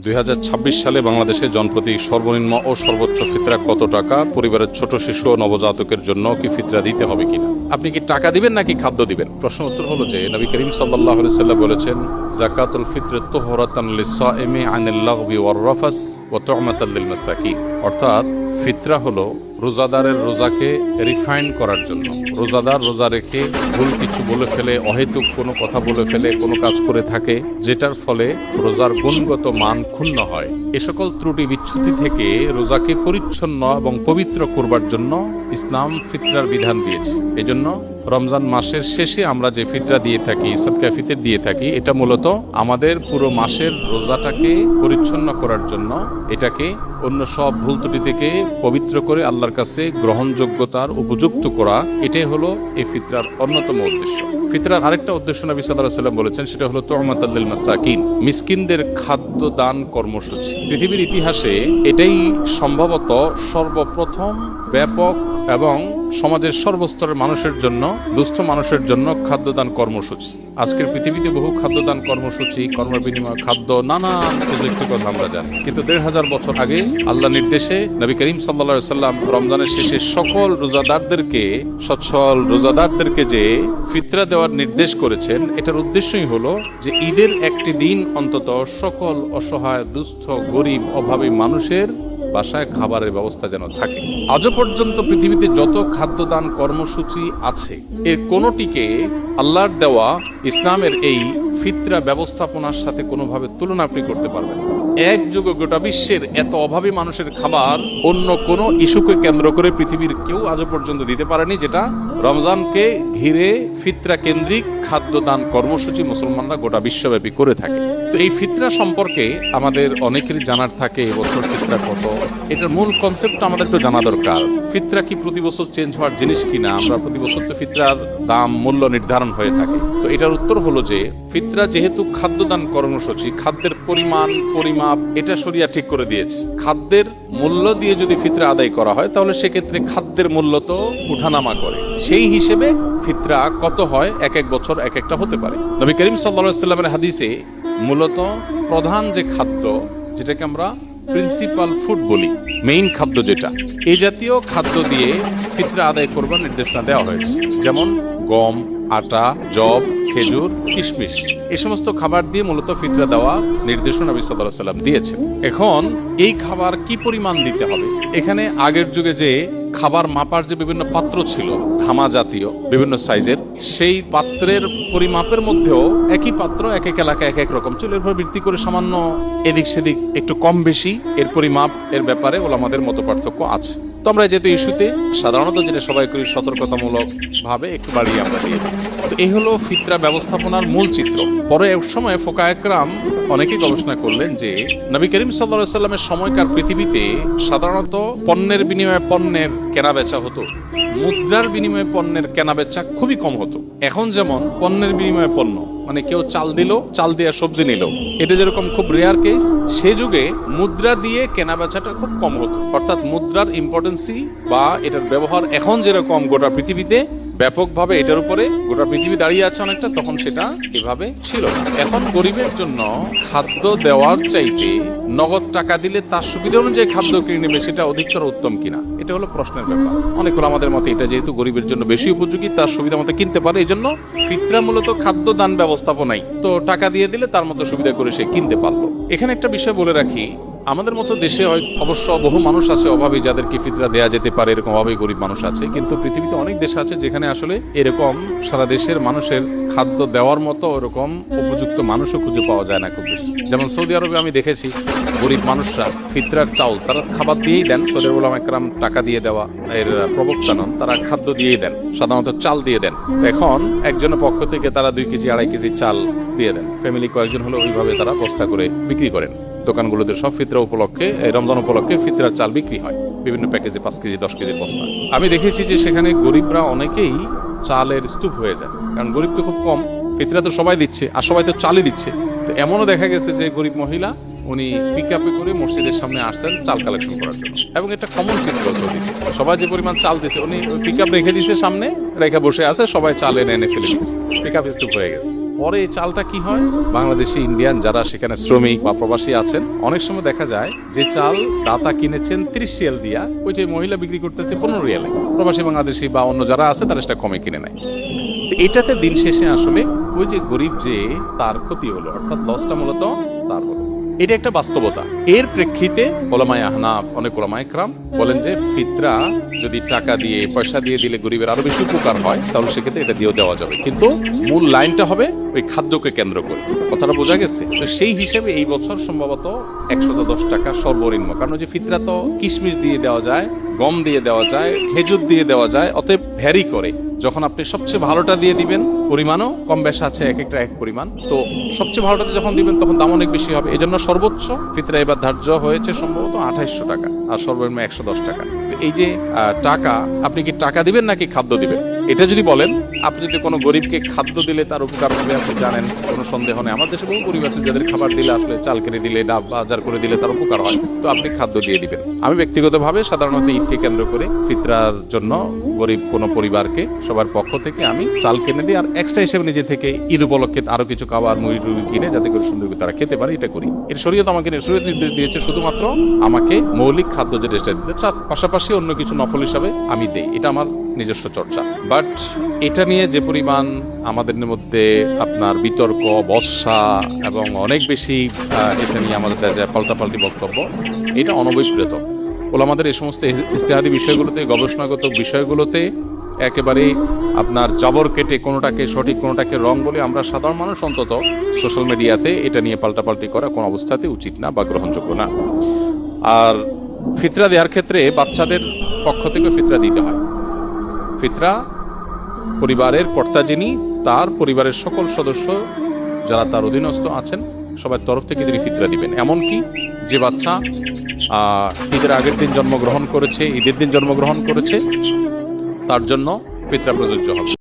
2026 সালে বাংলাদেশে জনপ্রতি সর্বনিম্ন ও সর্বোচ্চ ফিতরা কত টাকা? পরিবারের ছোট শিশু ও নবজাতকের জন্য কি ফিতরা দিতে হবে কিনা? আপনি কি টাকা দিবেন নাকি খাদ্য দিবেন? প্রশ্ন উত্তর হলো যে নবী করিম সাল্লাল্লাহু আলাইহি সাল্লাম বলেছেন, যাকাতুল ফিতর তুহরাতান লিস-সাইমি আনিল লাগবি ওয়ার রাফাস ওয়া তু'মাতাল লিল মাসাকিন। অর্থাৎ ফিতরা হলো রোজাদারের রোজাকে রিফাইন করার জন্য। রোজাদার রোজা রেখে ভুল কিছু বলে ফেলে, অহেতুক কোনো কথা বলে ফেলে, কোনো কাজ করে থাকে যেটার ফলে রোজার গুণগত মান ক্ষুণ্ণ হয়। এ সকল ত্রুটি বিচ্যুতি থেকে রোজাকে পরিচ্ছন্ন এবং পবিত্র করবার জন্য ইসলাম ফিতরার বিধান দিয়েছে। এজন্য রমজান মাসের শেষে আমরা যে ফিতরা দিয়ে থাকি, সদকা ফিতর দিয়ে থাকি, এটা মূলত আমাদের পুরো মাসের রোজাটাকে পরিচ্ছন্ন করার জন্য, এটাকে অন্য সব ভুল ত্রুটি থেকে পবিত্র করে আল্লাহর কাছে গ্রহণযোগ্যতার উপযুক্ত করা, এটাই হলো এই ফিতরার অন্যতম উদ্দেশ্য। ফিতরার আরেকটা উদ্দেশ্য নবী সাল্লাল্লাহু আলাইহি ওয়াসাল্লাম বলেছেন, সেটা হলো তু'মাতাল লিল মাসাকিন, মিসকিনদের খাদ্য দান কর্মসূচি। পৃথিবীর ইতিহাসে এটাই সম্ভবত সর্বপ্রথম ব্যাপক এবং সমাজের সর্বস্তরের মানুষের জন্য, দুস্থ মানুষের জন্য খাদ্যদান কর্মসূচি। আজকের পৃথিবীতে বহু খাদ্যদান কর্মসূচি, কর্মের বিনিময় খাদ্য, নানান প্রযুক্তির কথা আমরা জানি। কিন্তু ১৫০০ বছর আগে আল্লাহ নির্দেশে নবী করিম সাল্লাল্লাহু আলাইহি সাল্লাম রমজানের শেষে সকল রোজাদারদেরকে, সচ্ছল রোজাদারদেরকে যে ফিতরা দেওয়ার নির্দেশ করেছেন, এটার উদ্দেশ্যই হলো যে ঈদের একটি দিন অন্তত সকল অসহায়, দুস্থ, গরিব, অভাবী মানুষের বাসায় খাবারের ব্যবস্থা যেন থাকে। আজও পর্যন্ত পৃথিবীতে যত খাদ্যদান কর্মসূচি আছে, এর কোনোটিকে আল্লাহর দেওয়া ইসলামের এই ফিতরা ব্যবস্থাপনার সাথে কোনোভাবে তুলনা আপনি করতে পারবেন না। এক যুগে গোটা বিশ্বের এত অভাবী মানুষের খাবার অন্য কোনো ইস্যুকে কেন্দ্র করে পৃথিবীর কেউ আজও পর্যন্ত দিতে পারেনি, যেটা রমজানকে ঘিরে ফিতরা কেন্দ্রিক খাদ্যদান কর্মসূচি মুসলমানরা গোটা বিশ্বব্যাপী করে থাকে। তো এই ফিতরা সম্পর্কে আমাদের অনেকেরই জানার থাকে, এবছর ফিতরা কত, এটার মূল কনসেপ্টটা আমাদের একটু জানা দরকার। ফিতরা কি প্রতি বছর চেঞ্জ হওয়ার জিনিস কিনা? আমরা প্রতি বছর তো ফিতরার দাম, মূল্য নির্ধারণ হয়ে থাকে। তো এটার উত্তর হলো যে ফিতরা যেহেতু খাদ্যদান কর্মসূচি, খাদ্যের পরিমাণ, পরিমাপ এটা শরিয়া ঠিক করে দিয়েছে। খাদ্যের মূল্য দিয়ে যদি ফিতরা আদায় করা হয়, তাহলে সেক্ষেত্রে খাদ্যের মূল্য তো উঠানামা করে। সেই হিসেবে ফিতরা কত হয়, এক এক বছর এক একটা হতে পারে। নবী করিম সাল্লাল্লাহু আলাইহি ওয়াসাল্লামের হাদিসে মূলত প্রধান যে খাদ্য, যেটাকে আমরা প্রিন্সিপাল ফুড বলি, মেইন খাদ্য যেটা, এই জাতীয় খাদ্য দিয়ে ফিতরা আদায় করবার নির্দেশনা দেওয়া হয়েছে। যেমন গম, আটা, জব, খেজুর, কিশমিশ, এই সমস্ত খাবার দিয়ে মূলত ফিতরা দেওয়া নির্দেশনা নবী সাল্লাল্লাহু আলাইহি ওয়াসাল্লাম দিয়েছেন। এখন এই খাবার কি পরিমাণ দিতে হবে? এখানে আগের যুগে যে খাবার মাপার যে বিভিন্ন পাত্র ছিল, ধামা জাতীয় বিভিন্ন সাইজের, সেই পাত্রের পরিমাপের মধ্যেও একই পাত্র এক এক এলাকায় এক এক রকম ছিল। এর উপর ভিত্তি করে সামান্য এদিক সেদিক একটু কম বেশি এর পরিমাপ এর ব্যাপারে ওলামাদের মত পার্থক্য আছে। তো আমরা যেহেতু ইস্যুতে সাধারণত যেটা সবাই করি, সতর্কতামূলক ভাবে একটু বাড়িয়ে আমরা দিয়ে দিই। তো এই হলো ফিতরা ব্যবস্থাপনার মূল চিত্র। পরে এক সময় ফুকাহা একরাম অনেকেই গবেষণা করলেন যে নবী করিম সাল্লাল্লাহু আলাইহি ওয়াসাল্লামের সময়কার পৃথিবীতে সাধারণত পণ্যের বিনিময়ে পণ্যের কেনা বেচা হতো, মুদ্রার বিনিময়ে পণ্যের কেনা বেচা খুবই কম হতো। এখন যেমন পণ্যের বিনিময়ে পণ্য, মানে কেউ চাল দিল, চাল দিয়ে সবজি নিল, এটা যেরকম খুব রেয়ার কেস, সে যুগে মুদ্রা দিয়ে কেনা বেচাটা খুব কম হতো। অর্থাৎ মুদ্রার ইম্পর্টেন্সি বা এটার ব্যবহার এখন যেরকম গোটা পৃথিবীতে ব্যাপকভাবে এটার উপরে গোটা পৃথিবী দাঁড়িয়ে আছে অনেকটা, তখন সেটা এভাবে ছিল না। এখন গরিবের জন্য খাদ্য দেওয়ার চাইতে নগদ টাকা দিলে তার সুবিধা অনুযায়ী খাদ্য কিনে নেবে, সেটা অধিকতর উত্তম কিনা, এটা হলো প্রশ্নের ব্যাপার। অনেক আমাদের মতে এটা যেহেতু গরিবের জন্য বেশি উপযোগী, তার সুবিধা মতো কিনতে পারে, এই জন্য ফিতরা মূলত খাদ্য দান ব্যবস্থাপনাই। তো টাকা দিয়ে দিলে তার মতো সুবিধা করে সে কিনতে পারলো। এখানে একটা বিষয় বলে রাখি, আমাদের মতো দেশে অবশ্য বহু মানুষ আছে অভাবী, যাদেরকে ফিতরা দেয়া যেতে পারে, এরকম অভাবী গরিব মানুষ আছে। কিন্তু পৃথিবীতে অনেক দেশ আছে যেখানে আসলে এরকম সারা দেশের মানুষের খাদ্য দেওয়ার মতো ওরকম উপযুক্ত মানুষও খুঁজে পাওয়া যায় না খুব বেশি। যেমন সৌদি আরবে আমি দেখেছি গরিব মানুষরা ফিতরার চাউল তারা খাবার দিয়েই দেন। সৌদি উলামা একরাম টাকা দিয়ে দেওয়া এর প্রবক্তা নন, তারা খাদ্য দিয়েই দেন, সাধারণত চাল দিয়ে দেন। এখন একজনের পক্ষ থেকে তারা 2 কেজি 2.5 কেজি চাল দিয়ে দেন। ফ্যামিলি কয়েকজন হলো ওইভাবে তারা বস্তা করে বিক্রি করেন। দোকানগুলোতে সব ফিতরা উপলক্ষে, রমজান উপলক্ষে ফিতরার চাল বিক্রি হয় বিভিন্ন প্যাকেজে, 5 কেজি 10 কেজির বস্তা। আমি দেখেছি যে সেখানে গরিবরা অনেকেই চালের স্তূপ হয়ে যায়, কারণ গরিব তো খুব কম, ফিতরা তো সবাই দিচ্ছে আর সবাই তো চালই দিচ্ছে। তো এমনও দেখা গেছে যে গরিব মহিলা উনি পিকআপে করে মসজিদের সামনে আসছেন চাল কালেকশন করার জন্য, এবং এটা কমন চিত্র সৌদিতে। সবাই যে পরিমাণ চাল দিচ্ছে, উনি পিকআপ রেখে দিচ্ছে সামনে, রেখে বসে আছে, সবাই চাল এনে ফেলে দিচ্ছে, পিকআপ স্তূপ হয়ে গেছে। পরে এই চালটা কি হয়, বাংলাদেশি ইন্ডিয়ান যারা সেখানে শ্রমিক বা প্রবাসী আছেন, অনেক সময় দেখা যায় যে চাল দাতা কিনেছেন 30 রিয়াল দিয়া, ওই যে মহিলা বিক্রি করতেছে 15 রিয়ালে, প্রবাসী বাংলাদেশি বা অন্য যারা আছে তারা সেটা কমে কিনে নেয়। তো এটাতে দিন শেষে আসলে ওই যে গরিব যে তার ক্ষতি হলো, অর্থাৎ লসটা মূলত তার হলো। এটা একটা বাস্তবতা। এর প্রেক্ষিতে ওলামায়ে আহনাফ, অনেক ওলামায়ে ইকরাম বলেন যে ফিতরা যদি টাকা দিয়ে পয়সা দিয়ে দিলে গরিবের আরো বেশি উপকার হয়, তাহলে সেক্ষেত্রে এটা দিয়েও দেওয়া যাবে, কিন্তু মূল লাইনটা হবে ওই খাদ্যকে কেন্দ্র করে। কথাটা বোঝা গেছে? তো সেই হিসেবে এই বছর সম্ভবত 110 টাকা সর্বনিম্ন, কারণ যে ফিতরা তো কিশমিশ দিয়ে দেওয়া যায়, গম দিয়ে দেওয়া যায়, খেজুর দিয়ে দেওয়া যায়, অতএব ভ্যারি করে। যখন আপনি সবচেয়ে ভালোটা দিয়ে দিবেন, পরিমাণও কম বেশ আছে, এক একটা এক পরিমাণ, তো সবচেয়ে ভালোটাতে যখন দিবেন তখন দাম অনেক বেশি হবে। এজন্য সর্বোচ্চ ফিতরা এবার ধার্য হয়েছে সম্ভবত 2800 টাকা, আর সর্বনিম্ন 110 টাকা। তো এই যে টাকা, আপনি কি টাকা দিবেন নাকি খাদ্য দিবেন? এটা যদি বলেন, আপনি যদি কোনো গরিবকে খাদ্য দিলে তার উপকার হবে, আপনি জানেন, কোনো সন্দেহ নেই। আমার দেশে বহু গরিব আছে যাদের খাবার দিলে, আসলে চাল কিনে দিলে, ডাব বাজার করে দিলে তার উপকার হয়, তো আপনি খাদ্য দিয়ে দিবেন। আমি ব্যক্তিগতভাবে সাধারণত ঈদকে কেন্দ্র করে ফিতরার জন্য গরিব কোনো পরিবারকে সবার পক্ষ থেকে আমি চাল কিনে দিই, আর এক্সট্রা হিসেবে নিজে থেকে ঈদ উপলক্ষে আরো কিছু খাবার মুড়ি টুড়ি কিনে যাতে করে সুন্দর করে তারা খেতে পারে, এটা করি। এর শরীয়ত আমাকে শরীয়ত নির্দেশ দিয়েছে শুধুমাত্র আমাকে মৌলিক খাদ্য যে ড্রেসটা দিতে, পাশাপাশি অন্য কিছু নফল হিসাবে আমি দেই, এটা আমার নিজস্ব চর্চা। বাট এটা নিয়ে যে পরিমাণ আমাদের মধ্যে আপনার বিতর্ক, বর্ষা এবং অনেক বেশি এটা নিয়ে আমাদের দেখা পাল্টাপাল্টি বক্তব্য, এটা অনভিপ্রেত। ওলামাদের এই সমস্ত ইজতিহাদি বিষয়গুলোতে, গবেষণাগত বিষয়গুলোতে একেবারে আপনার জাবর কেটে কোনোটাকে সঠিক কোনোটাকে রং বলে আমরা সাধারণ মানুষ অন্তত সোশ্যাল মিডিয়াতে এটা নিয়ে পাল্টাপাল্টি করা কোনো অবস্থাতে উচিত না বা গ্রহণযোগ্য না। আর ফিতরা দেওয়ার ক্ষেত্রে বাচ্চাদের পক্ষ থেকে ফিতরা দিতে হয়। ফিতরা পরিবারের কর্তা যিনি, তার পরিবারের সকল সদস্য যারা তার অধীনস্থ আছেন সবার তরফ থেকে তিনি ফিতরা দিবেন। এমনকি যে বাচ্চা ঈদের আগের দিন জন্মগ্রহণ করেছে, ঈদের দিন জন্মগ্রহণ করেছে, তার জন্য ফিতরা প্রযোজ্য হবে।